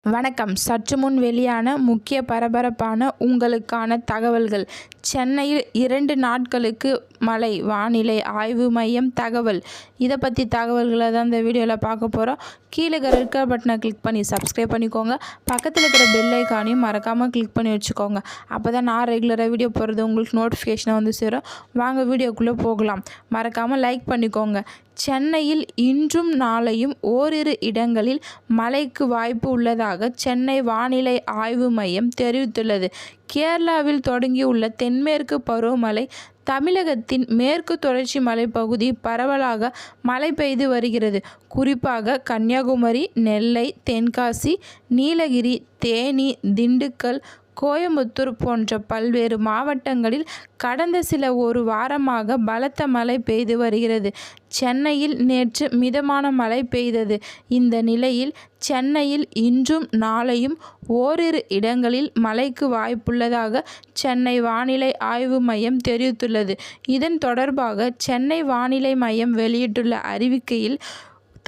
வணக்கம். சற்று முன் வெளியான முக்கிய பரபரப்பான உங்களுக்கான தகவல்கள். சென்னையில் 2 நாட்களுக்கு மழை, வானிலை ஆய்வு மையம் தகவல். இதை பற்றி தகவல்களை தான் இந்த வீடியோவில் பார்க்க போகிறோம். கீழே ரெட் கலர் பட்டனை கிளிக் பண்ணி சப்ஸ்கிரைப் பண்ணிக்கோங்க. பக்கத்தில் இருக்கிற பெல் ஐக்கானையும் மறக்காமல் கிளிக் பண்ணி வச்சுக்கோங்க. அப்போ தான் நான் ரெகுலராக வீடியோ போடுறது உங்களுக்கு நோட்டிஃபிகேஷனை வந்து சேரும். வாங்க வீடியோக்குள்ளே போகலாம். மறக்காமல் லைக் பண்ணிக்கோங்க. சென்னையில் இன்றும் நாளையும் ஓரிரு இடங்களில் மழைக்கு வாய்ப்பு உள்ளதாக சென்னை வானிலை ஆய்வு மையம் தெரிவித்துள்ளது. கேரளாவில் தொடங்கியுள்ள தென்மேற்கு பருவமழை தமிழகத்தின் மேற்கு தொடர்ச்சி மலைப்பகுதி பரவலாக மழை பெய்து வருகிறது. குறிப்பாக கன்னியாகுமரி, நெல்லை, தென்காசி, நீலகிரி, தேனி, திண்டுக்கல், கோயம்புத்தூர் போன்ற பல்வேறு மாவட்டங்களில் கடந்த ஒரு வாரமாக பலத்த மழை பெய்து வருகிறது. சென்னையில் நேற்று மிதமான மழை பெய்தது. இந்த நிலையில் சென்னையில் இன்றும் நாளையும் ஓரிரு இடங்களில் மழைக்கு வாய்ப்புள்ளதாக சென்னை வானிலை ஆய்வு மையம் தெரிவித்துள்ளது. இதன் தொடர்பாக சென்னை வானிலை மையம் வெளியிட்டுள்ள அறிவிக்கையில்,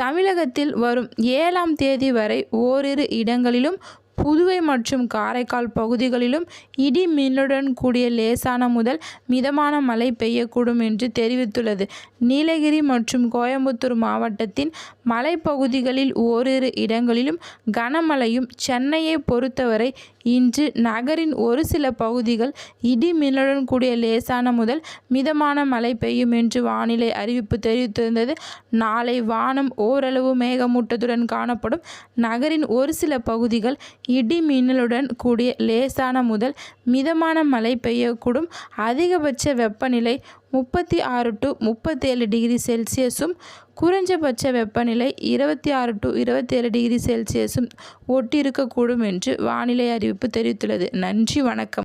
தமிழகத்தில் வரும் 7ஆம் தேதி வரை ஓரிரு இடங்களிலும், புதுவை மற்றும் காரைக்கால் பகுதிகளிலும் இடி மின்னலுடன் கூடிய லேசான முதல் மிதமான மழை பெய்யக்கூடும் என்று தெரிவித்துள்ளது. நீலகிரி மற்றும் கோயம்புத்தூர் மாவட்டத்தின் மலைப்பகுதிகளில் ஓரிரு இடங்களிலும் கனமழையும், சென்னையை பொறுத்தவரை இன்று நகரின் ஒரு சில பகுதிகள் இடி மின்னலுடன் கூடிய லேசான முதல் மிதமான மழை பெய்யும் என்று வானிலை அறிவிப்பு தெரிவித்திருந்தது. நாளை வானம் ஓரளவு மேகமூட்டத்துடன் காணப்படும். நகரின் ஒரு சில பகுதிகள் இடி மின்னலுடன் கூடிய லேசான முதல் மிதமான மழை பெய்யக்கூடும். அதிகபட்ச வெப்பநிலை 36 to 37 டிகிரி செல்சியஸும், குறைஞ்சபட்ச வெப்பநிலை 26 to 27 டிகிரி செல்சியஸும் ஒட்டியிருக்கக்கூடும் என்று வானிலை அறிவிப்பு தெரிவித்துள்ளது. நன்றி, வணக்கம்.